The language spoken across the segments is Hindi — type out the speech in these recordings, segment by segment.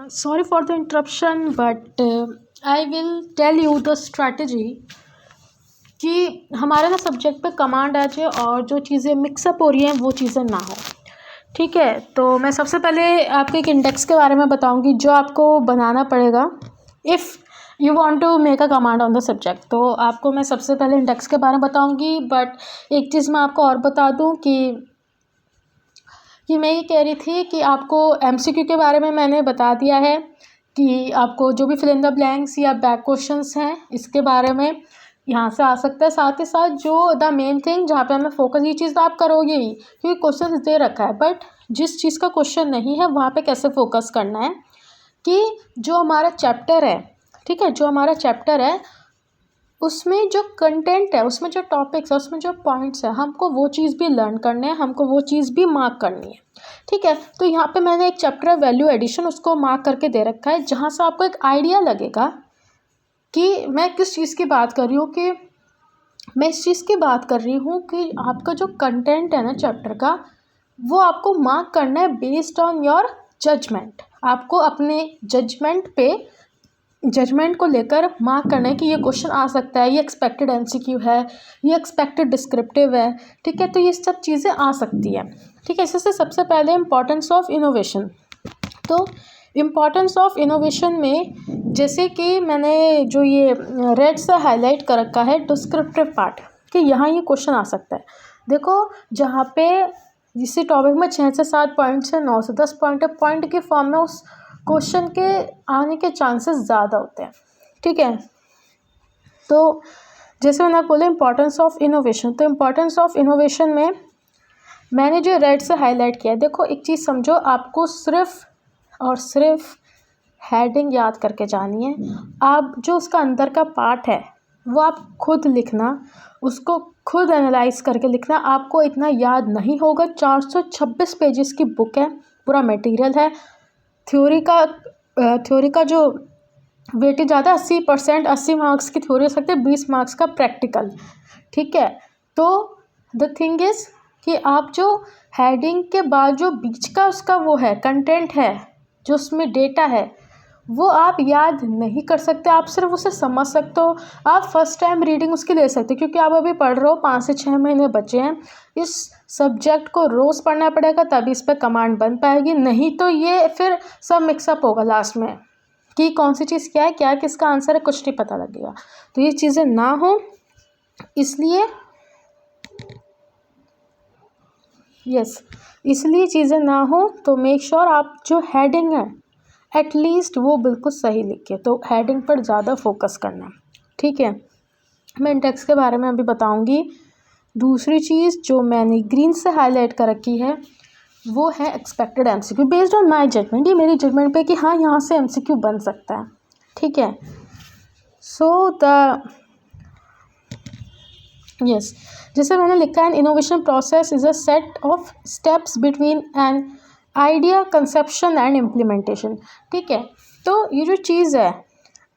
Sorry for the interruption, but I will tell you the strategy कि हमारे ना सब्जेक्ट पे कमांड आ जाए और जो चीज़ें मिक्सअप हो रही हैं वो चीज़ें ना हो। ठीक है, तो मैं सबसे पहले आपको एक इंडेक्स के बारे में बताऊंगी जो आपको बनाना पड़ेगा if you want to make a command on the subject. तो आपको मैं सबसे पहले इंडेक्स के बारे में बताऊंगी, बट एक चीज़ मैं आपको और बता दूं कि मैं ये कह रही थी कि आपको एमसीक्यू के बारे में मैंने बता दिया है कि आपको जो भी फिल इन द ब्लैंक्स या बैक क्वेश्चंस हैं इसके बारे में यहाँ से आ सकता है। साथ ही साथ जो द मेन थिंग जहाँ पे हमें फोकस, ये चीज़ तो आप करोगे ही क्योंकि क्वेश्चन दे रखा है, बट जिस चीज़ का क्वेश्चन नहीं है वहाँ पे कैसे फोकस करना है कि जो हमारा चैप्टर है, ठीक है, जो हमारा चैप्टर है उसमें जो कंटेंट है, उसमें जो टॉपिक्स है, उसमें जो पॉइंट्स है, हमको वो चीज़ भी लर्न करने हैं, हमको वो चीज़ भी मार्क करनी है। ठीक है, तो यहाँ पे मैंने एक चैप्टर है वैल्यू एडिशन, उसको मार्क करके दे रखा है जहाँ से आपको एक आइडिया लगेगा कि मैं किस चीज़ की बात कर रही हूँ, कि मैं इस चीज़ की बात कर रही हूँ कि आपका जो कंटेंट है ना चैप्टर का, वो आपको मार्क करना है बेस्ड ऑन योर जजमेंट। आपको अपने जजमेंट को लेकर मार्क करना है कि ये क्वेश्चन आ सकता है, ये एक्सपेक्टेड एमसीक्यू है, ये एक्सपेक्टेड डिस्क्रिप्टिव है। ठीक है, तो ये सब चीज़ें आ सकती है। ठीक है, इससे सबसे पहले इम्पॉर्टेंस ऑफ इनोवेशन। तो इम्पॉर्टेंस ऑफ इनोवेशन में जैसे कि मैंने जो ये रेड से हाईलाइट कर रखा है डिस्क्रिप्टिव पार्ट, कि यहाँ ये क्वेश्चन आ सकता है। देखो, जहाँ पे इसी टॉपिक में 6 से 7 पॉइंट्स है, 9 से 10 पॉइंट है, पॉइंट के फॉर्म में उस क्वेश्चन के आने के चांसेस ज़्यादा होते हैं। ठीक है, तो जैसे मैंने बोला इम्पॉर्टेंस ऑफ इनोवेशन, तो इम्पॉर्टेंस ऑफ इनोवेशन में मैंने जो रेड से हाईलाइट किया है, देखो एक चीज़ समझो, आपको सिर्फ और सिर्फ हेडिंग याद करके जानी है। आप जो उसका अंदर का पार्ट है वो आप खुद लिखना, उसको खुद एनालाइज करके लिखना। आपको इतना याद नहीं होगा। 426 पेजेस की बुक है, पूरा मटेरियल है। थ्योरी का जो वेटेज ज़्यादा 80%, 80 मार्क्स की थ्योरी हो सकती है, 20 मार्क्स का प्रैक्टिकल। ठीक है, तो द थिंग इज़ कि आप जो हेडिंग के बाद जो बीच का उसका वो है कंटेंट है, जो उसमें डेटा है, वो आप याद नहीं कर सकते, आप सिर्फ उसे समझ सकते हो। आप फर्स्ट टाइम रीडिंग उसकी ले सकते हो क्योंकि आप अभी पढ़ रहे हो, 5 से 6 महीने बचे हैं। इस सब्जेक्ट को रोज़ पढ़ना पड़ेगा तभी इस पर कमांड बन पाएगी, नहीं तो ये फिर सब मिक्सअप होगा लास्ट में कि कौन सी चीज़ क्या है, क्या किसका आंसर है, कुछ नहीं पता लगेगा। तो ये चीज़ें ना हो, इसलिए चीज़ें ना हो तो मेक श्योर आप जो हेडिंग है एटलीस्ट वो बिल्कुल सही लिखिए। तो हेडिंग पर ज़्यादा फोकस करना। ठीक है, मैं इंडेक्स के बारे में अभी बताऊंगी। दूसरी चीज़ जो मैंने ग्रीन से हाईलाइट कर रखी है वो है expected MCQ based on my judgement. ये मेरी जजमेंट पे कि हाँ यहाँ से एमसीक्यू बन सकता है। ठीक है, जैसे मैंने लिखा है, innovation process is a set of steps between an idea conception and implementation. ठीक है, तो ये जो चीज़ है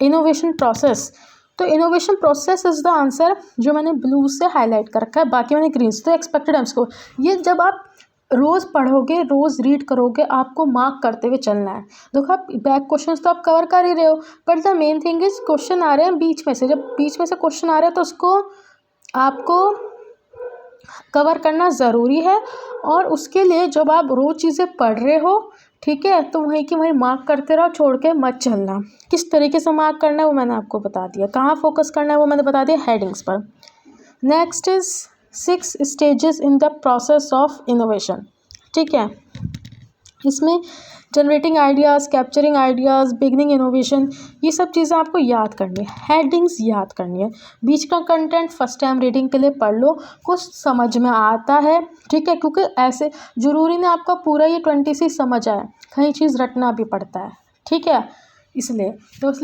इनोवेशन प्रोसेस, तो innovation process is the answer जो मैंने ब्लू से हाईलाइट कर रखा है, बाकी मैंने ग्रीन से। तो एक्सपेक्टेड एमसीक्यू, ये जब आप रोज़ पढ़ोगे, रोज़ रीड करोगे, आपको मार्क करते हुए चलना है। देखो, आप बैक क्वेश्चंस तो आप कवर कर ही रहे हो, but the main thing is question आ रहे हैं बीच में से। जब बीच में से क्वेश्चन आ रहे हैं तो उसको आपको कवर करना ज़रूरी है, और उसके लिए जब आप रोज़ चीज़ें पढ़ रहे हो, ठीक है, तो वहीं की वहीं मार्क करते रहो, छोड़ के मत चलना। किस तरीके से मार्क करना है वो मैंने आपको बता दिया, कहाँ फोकस करना है वो मैंने बता दिया, हेडिंग्स पर। Next is 6 stages in the process of innovation. ठीक है, इसमें generating ideas, capturing ideas, beginning innovation, ये सब चीज़ें आपको याद करनी है, हेडिंग्स याद करनी है। बीच का कंटेंट फर्स्ट टाइम रीडिंग के लिए पढ़ लो, कुछ समझ में आता है। ठीक है, क्योंकि ऐसे ज़रूरी नहीं आपका पूरा ये 20 समझ आए, कहीं चीज़ रटना भी पड़ता है। ठीक है, इसलिए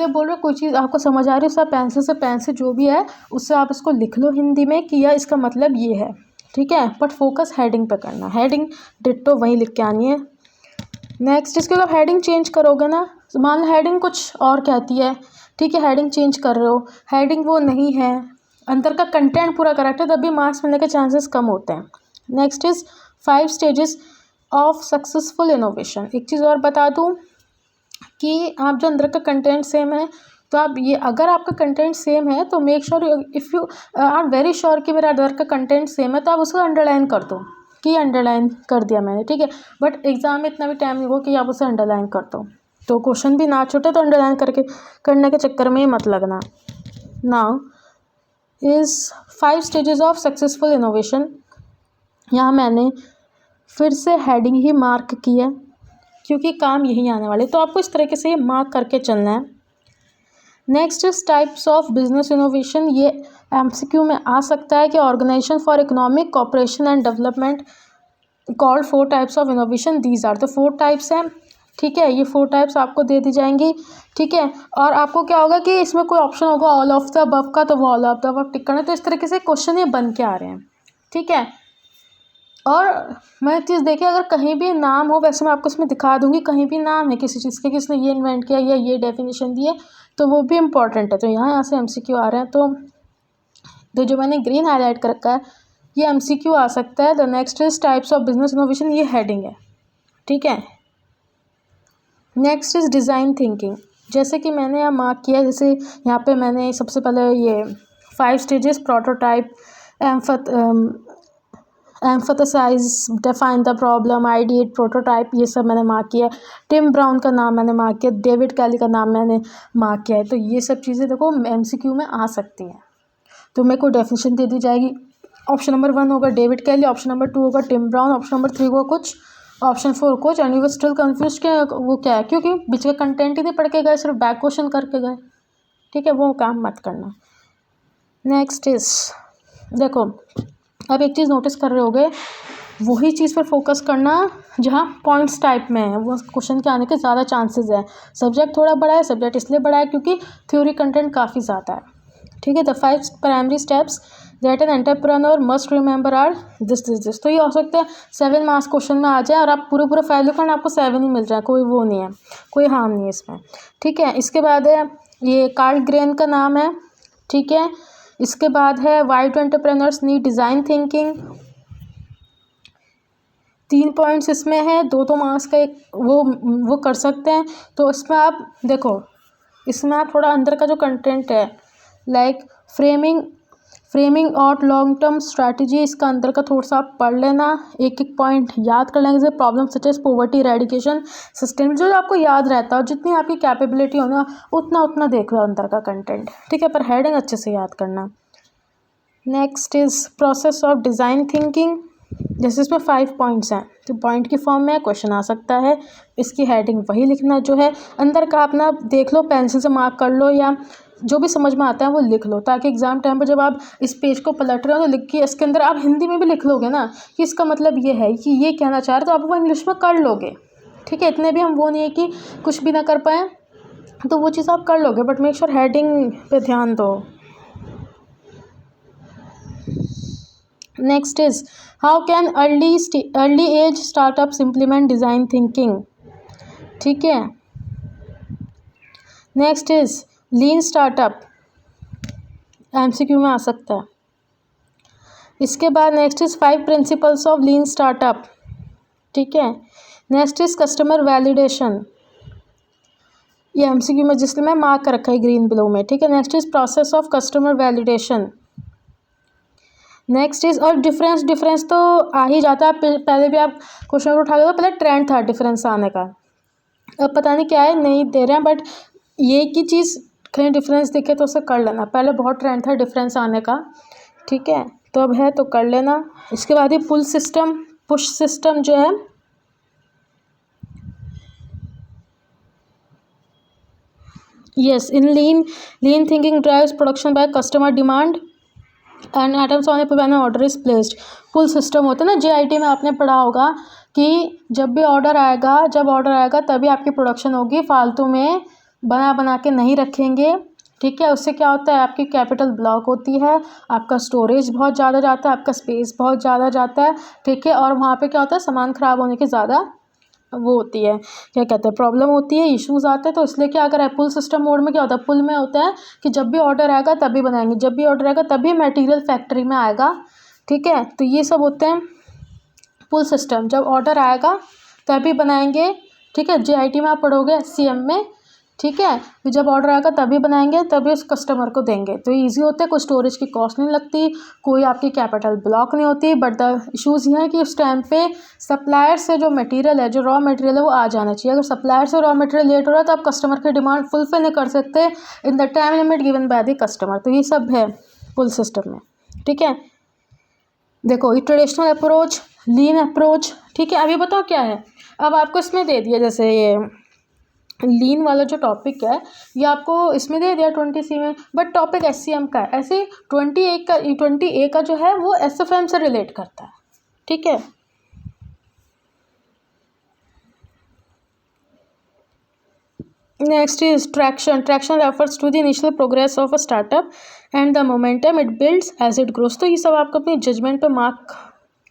बोल रहे, कोई चीज़ आपको समझ आ रही है, उसका पेन से जो भी है उससे आप इसको लिख लो हिंदी में कि यह इसका मतलब ये है। ठीक है, बट फोकस हेडिंग पे करना, हेडिंग डिट्टो वहीं लिख के आनी है। नेक्स्ट, इसके बाद हेडिंग चेंज करोगे ना, मान लो हेडिंग कुछ और कहती है, ठीक है, हेडिंग चेंज कर रहे हो, हेडिंग वो नहीं है, अंदर का कंटेंट पूरा करेक्ट है, तभी मार्क्स मिलने के चांसेस कम होते हैं। Next is 5 stages of successful innovation. एक चीज़ और बता दूँ, कि आप जो अंदर का कंटेंट सेम है, तो आप ये, अगर आपका कंटेंट सेम है तो make sure if you are very sure कि मेरा अंदर का कंटेंट सेम है, तो आप उसको अंडरलाइन कर दो कि अंडरलाइन कर दिया मैंने, ठीक है। बट एग्जाम में इतना भी टाइम नहीं होगा कि आप उसे अंडरलाइन कर दो, तो क्वेश्चन भी ना छूटे, तो अंडरलाइन करने के चक्कर में ही मत लगना। Now is 5 stages of successful innovation. यहाँ मैंने फिर से हेडिंग ही मार्क की है क्योंकि काम यही आने वाले, तो आपको इस तरीके से ये मार्क करके चलना है। Next is types of business innovation. ये एमसीक्यू में आ सकता है कि organisation for economic cooperation and development called 4 types of innovation, these are. तो 4 टाइप्स हैं, ठीक है। ये 4 टाइप्स आपको दे दी जाएंगी, ठीक है। और आपको क्या होगा कि इसमें कोई ऑप्शन होगा ऑल ऑफ द अबव का, तो वो ऑल ऑफ द अबव टिक करना। तो इस तरीके से क्वेश्चन ये बन के आ रहे हैं, ठीक है। और मैं एक चीज़ देखिए, अगर कहीं भी नाम हो, वैसे मैं आपको इसमें दिखा दूंगी, कहीं भी नाम है किसी चीज़ के, किसने ये इन्वेंट किया या ये डेफिनेशन दी है, तो वो भी इम्पॉर्टेंट है। तो यहाँ से एमसीक्यू आ रहे हैं, तो जो मैंने ग्रीन हाईलाइट कर रखा है ये एमसीक्यू आ सकता है। The next is types of business innovation, ये हेडिंग है, ठीक है। Next is design thinking. जैसे कि मैंने यहाँ मार्क किया, जैसे यहाँ पे मैंने सबसे पहले ये 5 stages, prototype, emphasise, define the problem, ideate, prototype, ये सब मैंने मार्क किया। टिम ब्राउन का नाम मैंने मार्क किया, डेविड कैली का नाम मैंने मार्क किया है। तो ये सब चीज़ें देखो एमसीक्यू में आ सकती हैं। तो मेरे को डेफिनेशन दे दी जाएगी। ऑप्शन नंबर 1 होगा डेविड कैली, ऑप्शन नंबर 2 होगा टिम ब्राउन, ऑप्शन नंबर 3 होगा कुछ, ऑप्शन 4 कुछ, एंड यू स्टिल कन्फ्यूज के वो क्या है, क्योंकि बीच का कंटेंट ही नहीं पढ़ के गए, सिर्फ बैक क्वेश्चन करके गए, ठीक है। वो काम मत करना। नेक्स्ट इज, देखो अब एक चीज़ नोटिस कर रहे होगे, वही चीज़ पर फोकस करना जहाँ पॉइंट्स टाइप में है, वो क्वेश्चन के आने के ज़्यादा चांसेस है। सब्जेक्ट थोड़ा बड़ा है, सब्जेक्ट इसलिए बड़ा है क्योंकि थ्योरी कंटेंट काफ़ी ज़्यादा है, ठीक है। The 5 primary steps that an entrepreneur must remember are this. तो ये हो सकता है 7 मार्क्स क्वेश्चन में आ जाए और आप पूरे फाइल लिखो आपको 7 ही मिल जाए, कोई वो नहीं है, कोई हार्म नहीं है इसमें, ठीक है। इसके बाद है ये कार्ल ग्रेन का नाम है, ठीक है। इसके बाद है Y do entrepreneurs need design thinking. 3 points इसमें है, 2 मार्क्स का एक वो कर सकते हैं। तो इसमें आप देखो, इसमें आप थोड़ा अंदर का जो कंटेंट है, लाइक फ्रेमिंग और लॉन्ग टर्म स्ट्रैटेजी, इसका अंदर का थोड़ा सा आप पढ़ लेना, एक एक पॉइंट याद कर लेंगे। जैसे problem such as poverty eradication system, जो आपको याद रहता है, और जितनी आपकी कैपेबिलिटी हो ना उतना देख लो अंदर का कंटेंट, ठीक है। पर हेडिंग अच्छे से याद करना। Next is process of design thinking. जैसे इसमें 5 पॉइंट्स हैं, तो पॉइंट की फॉर्म में क्वेश्चन आ सकता है, इसकी हेडिंग वही लिखना जो है अंदर का, अपना देख लो, पेंसिल से मार्क कर लो या जो भी समझ में आता है वो लिख लो, ताकि एग्जाम टाइम पर जब आप इस पेज को पलट रहे हो तो लिख के इसके अंदर आप हिंदी में भी लिख लोगे ना कि इसका मतलब ये है कि ये कहना चाह रहे, तो आप वो इंग्लिश में कर लोगे, ठीक है। इतने भी हम वो नहीं है कि कुछ भी ना कर पाएँ, तो वो चीज़ आप कर लोगे, बट मेक श्योर हेडिंग पे ध्यान दो। Next is how can early age startups implement design thinking, ठीक है। Next is lean startup, MCQ में आ सकता है। इसके बाद next is 5 principles of lean startup, ठीक है। नेक्स्ट इज कस्टमर वैलिडेशन, ये एमसीक्यू में जिसने मैं मार्क कर रखा है ग्रीन ब्लू में, ठीक है। Next is process of customer validation. Next is, और डिफरेंस तो आ ही जाता है, पहले भी आप क्वेश्चन उठा गए, तो पहले ट्रेंड था डिफरेंस आने का, अब पता नहीं क्या है, नहीं दे रहे हैं, बट ये की चीज़ कहीं डिफरेंस दिखे तो उसे कर लेना। पहले बहुत ट्रेंड था डिफरेंस आने का, ठीक है, तो अब है तो कर लेना। इसके बाद ये पुश सिस्टम जो है, yes, in lean thinking drives production by customer demand and items on a when order is placed. Pull system होता है ना, JIT में आपने पढ़ा होगा कि जब ऑर्डर आएगा तभी आपकी प्रोडक्शन होगी, फालतू में बना के नहीं रखेंगे, ठीक है। उससे क्या होता है, आपकी कैपिटल ब्लॉक होती है, आपका स्टोरेज बहुत ज़्यादा जाता है, आपका स्पेस बहुत ज़्यादा जाता है, ठीक है। और वहाँ पे क्या होता है, सामान ख़राब होने की ज़्यादा वो होती है, क्या कहते हैं, प्रॉब्लम होती है, इश्यूज़ आते हैं। तो इसलिए क्या अगर पुल सिस्टम मोड में क्या होता है, पुल में होता है कि जब भी ऑर्डर आएगा तभी बनाएंगे, जब भी ऑर्डर आएगा तभी मटेरियल फैक्ट्री में आएगा, ठीक है। तो ये सब होते हैं पुल सिस्टम, जब ऑर्डर आएगा तभी बनाएंगे, ठीक है, JIT में आप पढ़ोगे, SCM में, ठीक है, तो जब ऑर्डर आएगा तभी बनाएंगे, तभी उस कस्टमर को देंगे, तो ईजी होता है, कोई स्टोरेज की कॉस्ट नहीं लगती, कोई आपकी कैपिटल ब्लॉक नहीं होती। बट द इशूज़ ये है कि उस टाइम पे सप्लायर से जो मटेरियल है, जो रॉ मटेरियल है, वो आ जाना चाहिए। अगर सप्लायर से रॉ मटेरियल लेट हो रहा है तो आप कस्टमर की डिमांड फुलफिल नहीं कर सकते in the time limit given by the customer. तो ये सब है पुल सिस्टम में, ठीक है। देखो, ये ट्रेडिशनल अप्रोच, लीन अप्रोच, ठीक है। अभी बताओ क्या है, अब आपको इसमें दे दिया, जैसे ये लीन वाला जो टॉपिक है ये आपको इसमें दे दिया 20C में, बट टॉपिक SCM का है। ऐसे 20A का जो है वो SFM से रिलेट करता है, ठीक है। Next is traction. Traction refers to the initial progress of a startup and the momentum it builds as it grows. तो ये सब आपको अपनी जजमेंट पे मार्क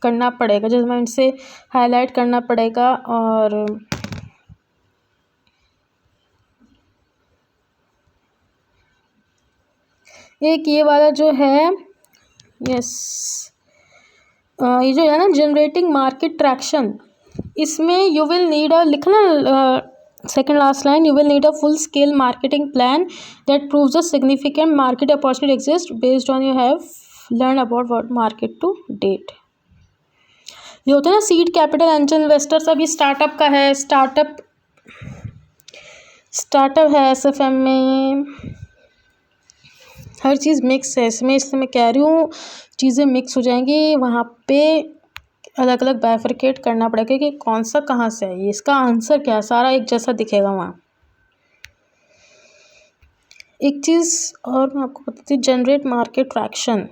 करना पड़ेगा, जजमेंट से हाईलाइट करना पड़ेगा। और एक ये वाला जो है, यस, ये जो है ना जनरेटिंग मार्केट ट्रैक्शन, इसमें यू विल नीड अ, लिखना second last line, you will need a full scale marketing plan that proves a significant market opportunity exist based on you have learn about what market to date. ये होता है ना सीड कैपिटल एंजल इन्वेस्टर्स। अब ये स्टार्टअप का है, स्टार्टअप है SFM में, हर चीज़ मिक्स है इसमें, इसलिए मैं कह रही हूँ चीज़ें मिक्स हो जाएंगी, वहाँ पे अलग अलग बाइफरकेट करना पड़ेगा कि कौन सा कहाँ से है, ये इसका आंसर क्या है, सारा एक जैसा दिखेगा वहाँ। एक चीज़ और मैं आपको बताती हूँ, जनरेट मार्केट ट्रैक्शन,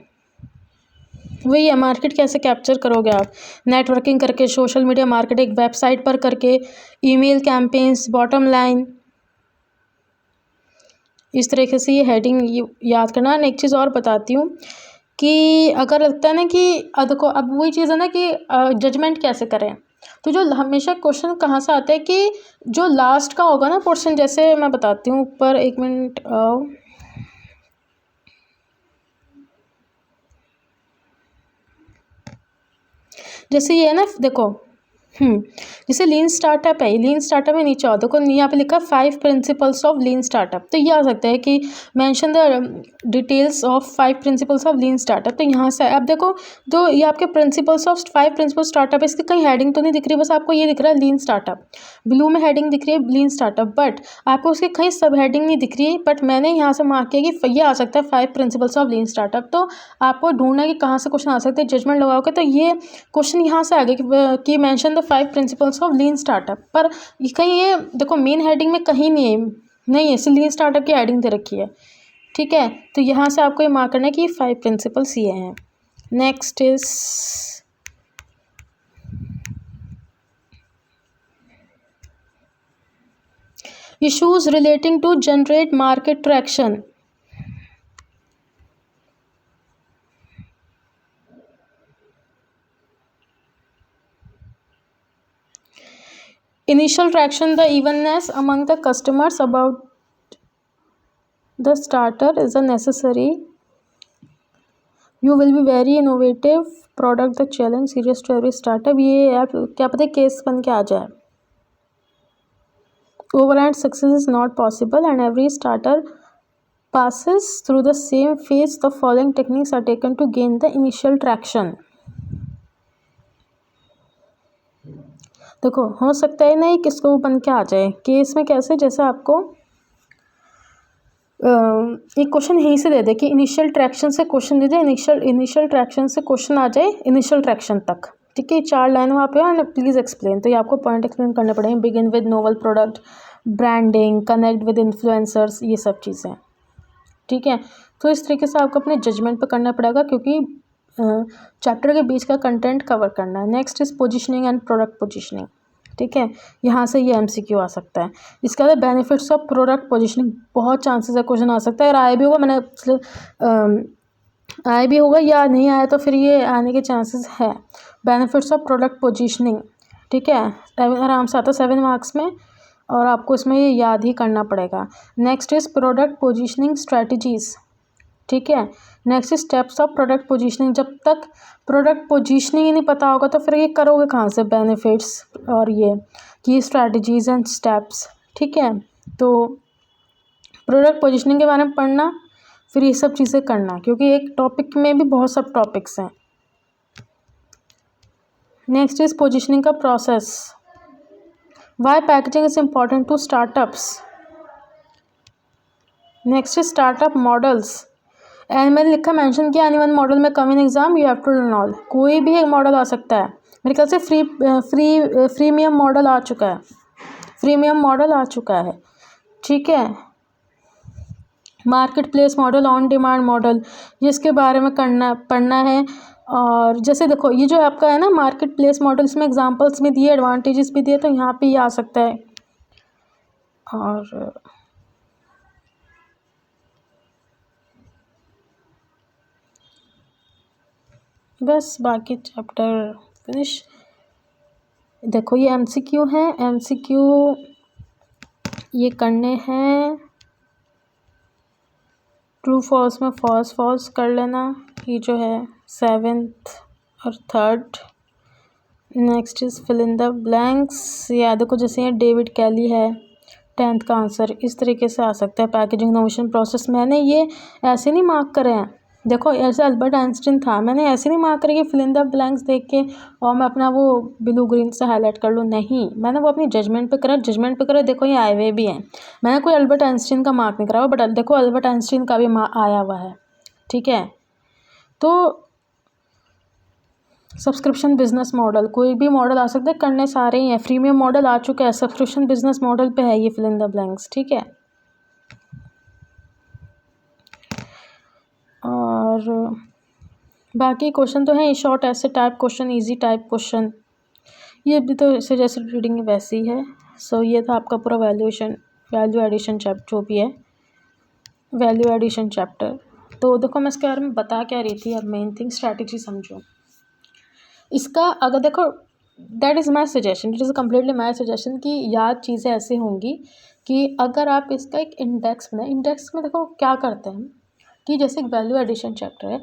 वही है, मार्केट कैसे कैप्चर करोगे आप, नेटवर्किंग करके, सोशल मीडिया मार्केटिंग, वेबसाइट पर करके, ईमेल कैंपेन्स, बॉटम लाइन, इस तरीके से ये हेडिंग याद करना। एक चीज़ और बताती हूँ कि अगर लगता है ना कि देखो, अब वही चीज़ है ना कि जजमेंट कैसे करें, तो जो हमेशा क्वेश्चन कहाँ से आता है कि जो लास्ट का होगा ना पोर्शन, जैसे मैं बताती हूँ ऊपर, एक मिनट, जैसे ये है ना, देखो, जैसे लीन स्टार्टअप है, लीन स्टार्टअप में नीचे आओ, देखो यहाँ पे लिखा 5 प्रिंसिपल्स ऑफ लीन स्टार्टअप, तो ये आ सकता है कि mention the details of 5 principles of lean startup. तो यहाँ से अब देखो, जो ये आपके प्रिंसिपल्स ऑफ 5 प्रिंसिपल स्टार्टअप है, इसकी कहीं हेडिंग तो नहीं दिख रही, बस आपको ये दिख रहा है लीन स्टार्टअप, ब्लू में हेडिंग दिख रही है लीन स्टार्टअप, बट आपको उसकी कहीं सब हेडिंग नहीं दिख रही है। बट मैंने यहाँ से मार्क किया कि ये आ सकता है 5 प्रिंसिपल्स ऑफ लीन स्टार्टअप। तो आपको ढूंढना है कि कहाँ से क्वेश्चन आ सकते हैं, जजमेंट लगाओगे तो ये क्वेश्चन यहाँ से आ गया कि mention the 5 principles of lean startup, पर कहीं ये देखो मेन हेडिंग में कहीं नहीं है, सिर्फ लीन स्टार्टअप की हेडिंग दे रखी है, ठीक है। तो यहाँ से आपको ये मार्क करना है कि 5 प्रिंसिपल्स ये हैं। Next is issues relating to generate market traction. Initial traction, the evenness among the customers about the starter is a necessary. You will be very innovative product, the challenge serious to every startup. ये आप क्या पता केस बन के आ जाए। Overnight success is not possible and every starter passes through the same phase. The following techniques are taken to gain the initial traction. देखो, हो सकता है नहीं किसको बन के आ जाए केस में, कैसे, जैसे आपको एक क्वेश्चन यहीं से दे दे कि इनिशियल ट्रैक्शन से क्वेश्चन दे दे, इनिशियल ट्रैक्शन से क्वेश्चन आ जाए इनिशियल ट्रैक्शन तक, ठीक है। 4 लाइन वहाँ पे और प्लीज़ एक्सप्लेन, तो ये आपको पॉइंट एक्सप्लेन करने पड़ेंगे। Begin with novel product, branding, connect with influencers, ये सब चीज़ें, ठीक है। तो इस तरीके से आपको अपने जजमेंट पर करना पड़ेगा, क्योंकि चैप्टर के बीच का कंटेंट कवर करना है। Next is positioning and product positioning, ठीक है। यहाँ से ये MCQ आ सकता है। इसके बाद बेनिफिट्स ऑफ प्रोडक्ट पोजिशनिंग, बहुत चांसेस है क्वेश्चन आ सकता है, और आया भी होगा, मैंने आया भी होगा या नहीं आया तो फिर ये आने के चांसेस है। बेनिफिट्स ऑफ प्रोडक्ट पोजिशनिंग, ठीक है, आराम से आता है 7 मार्क्स में, और आपको इसमें ये याद ही करना पड़ेगा। Next is product positioning strategies, ठीक है। Next steps of product positioning, जब तक प्रोडक्ट पोजीशनिंग ही नहीं पता होगा तो फिर ये करोगे कहाँ से, बेनिफिट्स और ये की स्ट्रैटेजीज एंड स्टेप्स, ठीक है। तो प्रोडक्ट पोजीशनिंग के बारे में पढ़ना, फिर ये सब चीज़ें करना, क्योंकि एक टॉपिक में भी बहुत सब टॉपिक्स हैं। नेक्स्ट इज पोजीशनिंग का process, why packaging is important to startups. Next is startup models, and मैंने लिखा मेंशन किया एनी वन मॉडल में come in exam you have to learn all, कोई भी एक मॉडल आ सकता है। मेरे ख्याल से फ्रीमियम मॉडल आ चुका है, फ्रीमियम मॉडल आ चुका है, ठीक है। Market place model, on demand model, जिसके बारे में पढ़ना है। और जैसे देखो ये जो आपका है ना मार्केट प्लेस मॉडल, इसमें एग्जांपल्स भी दिए, एडवांटेजेस भी दिए, तो यहाँ पे ये आ सकता है। और बस बाकी चैप्टर फिनिश। देखो ये एमसीक्यू है, एमसीक्यू ये करने हैं, ट्रू फॉल्स में फॉल्स फॉल्स कर लेना, ये जो है 7th और 3rd। Next is fill in the blanks, या देखो जैसे ये डेविड कैली है 10th का आंसर, इस तरीके से आ सकता है। पैकेजिंग इनोवेशन प्रोसेस, मैंने ये ऐसे नहीं मार्क करे हैं, देखो ऐसे अल्बर्ट आइंस्टीन था, मैंने ऐसे नहीं मार्क करे कि फिल इन द ब्लैंक्स देख के और मैं अपना वो ब्लू ग्रीन से हाईलाइट कर लूँ, नहीं, मैंने वो अपनी जजमेंट पे करा, जजमेंट पे करा। देखो ये आए हुए भी हैं, मैंने कोई अल्बर्ट आइंस्टीन का मार्क नहीं करा हुआ, बट देखो अल्बर्ट आइंस्टीन का भी आया हुआ है, ठीक है। तो सब्सक्रिप्शन बिजनेस मॉडल, कोई भी मॉडल आ सकता है, करने सारे ही हैं। फ्रीमियम मॉडल आ चुका है, सब्सक्रिप्शन बिजनेस मॉडल पे है ये फिल इन द ब्लैंक्स, ठीक है। और बाकी क्वेश्चन तो हैं शॉर्ट ऐसे type question, easy type question, ये भी तो सजेस्टेड रीडिंग वैसी है। सो ये था आपका पूरा वैल्यू एडिशन चैप्टर, जो भी है वैल्यू एडिशन चैप्टर। तो देखो मैं इसके बारे में बता क्या रही थी, अब मेन थिंग स्ट्रैटेजी समझो इसका। अगर देखो that is my suggestion, it is completely my suggestion कि याद चीज़ें ऐसी होंगी कि अगर आप इसका एक इंडेक्स बनाए, इंडेक्स में देखो क्या करते हैं कि जैसे एक वैल्यू एडिशन चैप्टर है,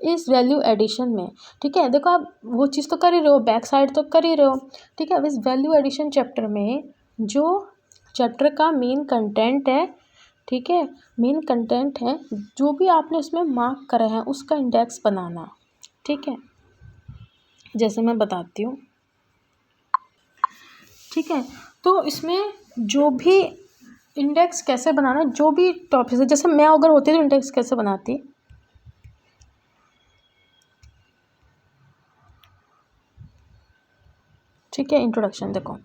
इस वैल्यू एडिशन में, ठीक है, देखो आप वो चीज़ तो कर ही रहे हो, बैक साइड तो कर ही रहे हो, ठीक है। अब इस वैल्यू एडिशन चैप्टर में जो चैप्टर का मेन कंटेंट है, ठीक है, मेन कंटेंट है, जो भी आपने उसमें मार्क करा है उसका इंडेक्स बनाना, ठीक है। जैसे मैं बताती हूँ, ठीक है। तो इसमें जो भी इंडेक्स कैसे बनाना, जो भी टॉपिक है, जैसे मैं अगर होती तो इंडेक्स कैसे बनाती, ठीक है। इंट्रोडक्शन देखो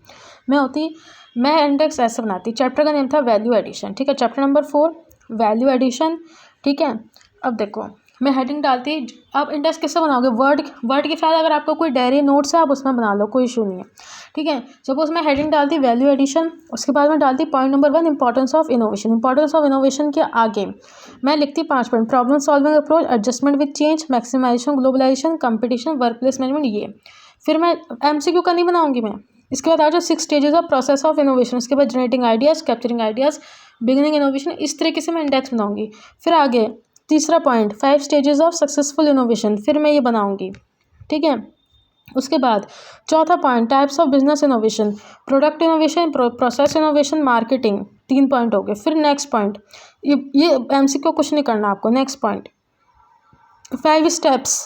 मैं इंडेक्स ऐसे बनाती, चैप्टर का नेम था वैल्यू एडिशन, ठीक है, चैप्टर नंबर 4 वैल्यू एडिशन, ठीक है। अब देखो मैं हेडिंग डालती, आप इंडेक्स कैसे बनाओगे, वर्ड के फायदा, अगर आपको कोई डायरी नोट्स है आप उसमें बना लो, कोई इशू नहीं है, ठीक है। सपोज मैं हेडिंग डालती वैल्यू एडिशन, उसके बाद में डालती point number 1 importance of innovation, importance of innovation के आगे मैं लिखती 5 point, problem solving approach, adjustment with change, maximisation, globalisation, competition, work place management, ये फिर मैं एमसीक्यू का नहीं बनाऊंगी मैं। इसके बाद आ जाओ 6 stages of process of innovation, उसके बाद generating ideas, capturing ideas, beginning innovation, इस तरीके से मैं इंडेक्स बनाऊंगी। फिर आगे तीसरा point 5 stages of successful innovation, फिर मैं ये बनाऊंगी, ठीक है। उसके बाद चौथा point types of business innovation, product innovation, process innovation, marketing, 3 point हो गए। फिर नेक्स्ट पॉइंट, ये एमसीक्यू कुछ नहीं करना आपको, नेक्स्ट पॉइंट 5 स्टेप्स,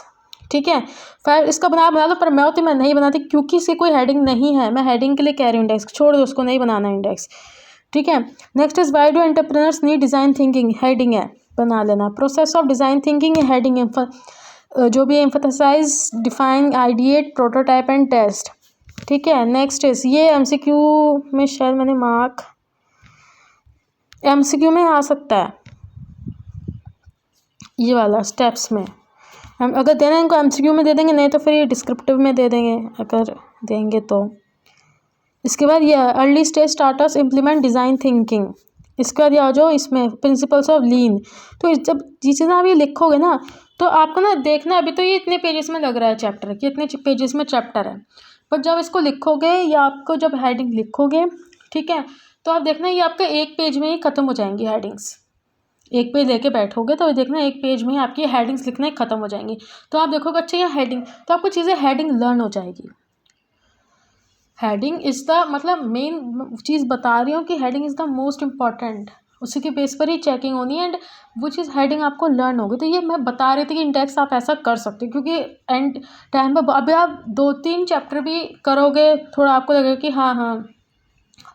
ठीक है। 5 इसका बना लो, पर मैं नहीं बनाती क्योंकि इसकी कोई हेडिंग नहीं है, मैं हेडिंग के लिए कह रही हूँ, इंडेक्स छोड़ दो, उसको नहीं बनाना इंडेक्स, ठीक है। Next is why do entrepreneurs need design thinking, heading है, बना लेना। प्रोसेस ऑफ डिज़ाइन थिंकिंग है, हेडिंग है, जो भी empathise, define, ideate, prototype and test, ठीक है। नेक्स्ट इज ये एमसीक्यू में शायद मैंने मार्क, एमसीक्यू में आ सकता है ये वाला स्टेप्स में, हम अगर देना इनको एमसीक्यू में दे देंगे, नहीं तो फिर ये डिस्क्रिप्टिव में दे देंगे अगर देंगे तो। इसके बाद ये early stage starters implement design thinking, इसके बाद ये आ जाओ इसमें प्रिंसिपल्स ऑफ लीन। तो जब चीज़ें ना आप ये लिखोगे ना, तो आपको ना देखना, अभी तो ये इतने पेजेस में लग रहा है चैप्टर कि इतने पेजेस में चैप्टर है, पर जब इसको लिखोगे या आपको जब हेडिंग लिखोगे, ठीक है, तो आप देखना ये आपका 1 पेज में ही ख़त्म हो जाएंगी हेडिंग्स, एक पेज लेके बैठोगे तो देखना एक पेज में ही आपकी हेडिंग्स लिखना ही ख़त्म हो जाएंगी। तो आप देखोगे अच्छा ये हेडिंग, तो आपको चीज़ें हेडिंग लर्न हो जाएगी। हेडिंग इज़ द मतलब मेन चीज़ बता रही हूँ कि heading is the most important, उसी के बेस पर ही चेकिंग होनी है एंड वो चीज़ हेडिंग आपको लर्न होगी। तो ये मैं बता रही थी कि इंडेक्स आप ऐसा कर सकते हो, क्योंकि एंड टाइम पर अभी आप 2-3 चैप्टर भी करोगे थोड़ा आपको लगेगा कि हाँ हाँ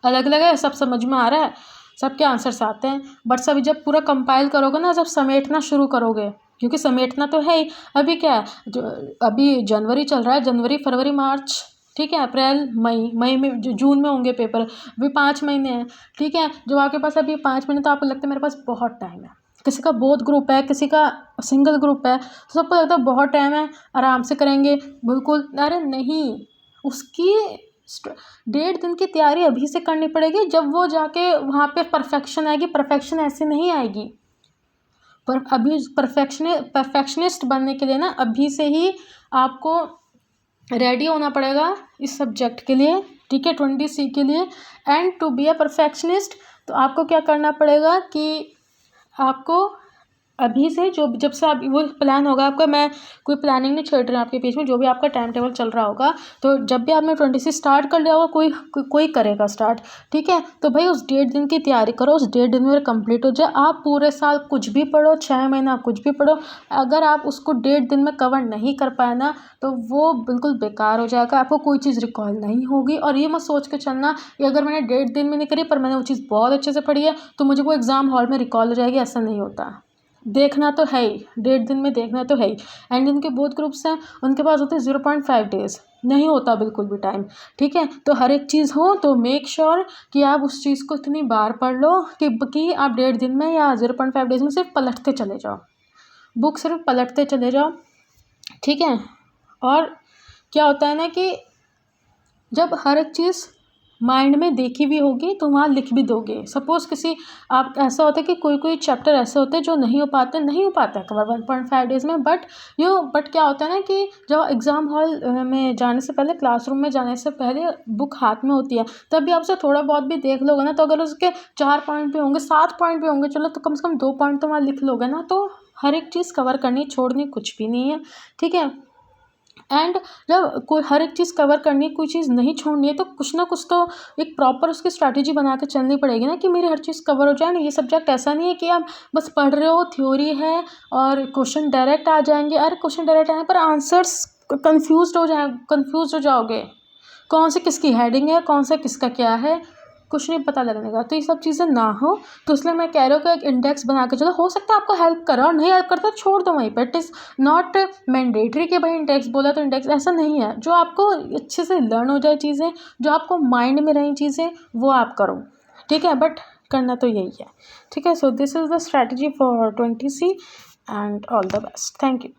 अलग अलग है, सब समझ में आ रहा है, सबके आंसर्स आते हैं, बट सभी जब पूरा कंपाइल करोगे ना, जब समेटना शुरू करोगे, क्योंकि समेटना तो है ही। अभी क्या है जो अभी जनवरी चल रहा है, जनवरी फरवरी मार्च, ठीक है, अप्रैल मई में जून में होंगे पेपर, अभी 5 महीने हैं, ठीक है। जो आपके पास अभी 5 महीने, तो आपको लगता है मेरे पास बहुत टाइम है। किसी का बोथ ग्रुप है, किसी का सिंगल ग्रुप है, तो सबको लगता है बहुत टाइम है, आराम से करेंगे बिल्कुल। अरे नहीं, उसकी 1.5 दिन की तैयारी अभी से करनी पड़ेगी, जब वो जाके वहाँ पे परफेक्शन आएगी। परफेक्शन ऐसे नहीं आएगी, पर अभी परफेक्शनिस्ट बनने के लिए ना अभी से ही आपको रेडी होना पड़ेगा इस सब्जेक्ट के लिए, ठीक है, 20C के लिए। And to be a perfectionist, तो आपको क्या करना पड़ेगा कि आपको अभी से जब से आप वो प्लान होगा आपका, मैं कोई प्लानिंग नहीं छेड़ रही हूँ आपके बीच में, जो भी आपका टाइम टेबल चल रहा होगा, तो जब भी आपने 20 से स्टार्ट कर लिया होगा, कोई करेगा स्टार्ट, ठीक है, तो भाई उस 1.5 दिन की तैयारी करो, उस 1.5 दिन में कंप्लीट हो जाए। आप पूरे साल कुछ भी पढ़ो, 6 महीना कुछ भी पढ़ो, अगर आप उसको 1.5 दिन में कवर नहीं कर पाए ना, तो वो बिल्कुल बेकार हो जाएगा, आपको कोई चीज़ रिकॉल नहीं होगी। और ये मत सोच के चलना कि अगर मैंने 1.5 दिन में नहीं करी पर मैंने वो चीज़ बहुत अच्छे से पढ़ी है तो मुझे वो एग्ज़ाम हॉल में रिकॉल हो जाएगी, ऐसा नहीं होता। देखना तो है ही, 1.5 दिन में देखना तो है ही। एंड जिनके बोथ ग्रुप्स हैं उनके पास होते हैं 0.5 डेज़, नहीं होता बिल्कुल भी टाइम, ठीक है। तो हर एक चीज़ हो तो मेक श्योर कि आप उस चीज़ को इतनी बार पढ़ लो कि आप 1.5 दिन में या 0.5 डेज़ में सिर्फ पलटते चले जाओ, बुक सिर्फ पलटते चले जाओ, ठीक है। और क्या होता है ना कि जब हर एक चीज़ माइंड में देखी भी होगी तो वहाँ लिख भी दोगे। सपोज़ किसी आप ऐसा होता है कि कोई चैप्टर ऐसे होते हैं जो नहीं हो पाता है कवर 1.5 डेज़ में, बट क्या होता है ना कि जब एग्ज़ाम हॉल में जाने से पहले, क्लासरूम में जाने से पहले बुक हाथ में होती है, तब भी आपसे थोड़ा बहुत भी देख लोगे ना, तो अगर उसके 4 पॉइंट भी होंगे, 7 पॉइंट भी होंगे, चलो तो कम से कम 2 पॉइंट तो वहाँ लिख लोगे ना। तो हर एक चीज़ कवर करनी, छोड़नी कुछ भी नहीं है, ठीक है। एंड जब कोई हर एक चीज़ कवर करनी है, कोई चीज़ नहीं छोड़नी है, तो कुछ ना कुछ तो एक प्रॉपर उसकी स्ट्रैटेजी बना के चलनी पड़ेगी ना कि मेरी हर चीज़ कवर हो जाए ना। ये सब्जेक्ट ऐसा नहीं है कि आप बस पढ़ रहे हो, थ्योरी है और क्वेश्चन डायरेक्ट आ जाएंगे। अरे क्वेश्चन डायरेक्ट आने पर आंसर्स कन्फ्यूज हो जाओगे, कौन से किसकी हेडिंग है, कौन सा किसका क्या है, कुछ नहीं पता लगने का। तो ये सब चीज़ें ना हो, तो इसलिए मैं कह रही हूँ कि एक इंडेक्स बना के चलो, हो सकता है आपको हेल्प करे, और नहीं हेल्प करता तो छोड़ दो वहीं पर। इट इज़ नॉट मैंडेटरी कि भाई इंडेक्स बोला तो इंडेक्स, ऐसा नहीं है। जो आपको अच्छे से लर्न हो जाए चीज़ें, जो आपको माइंड में रही चीज़ें, वो आप करो, ठीक है। बट करना तो यही है, ठीक है। So this is the strategy for 20C and all the best. Thank you.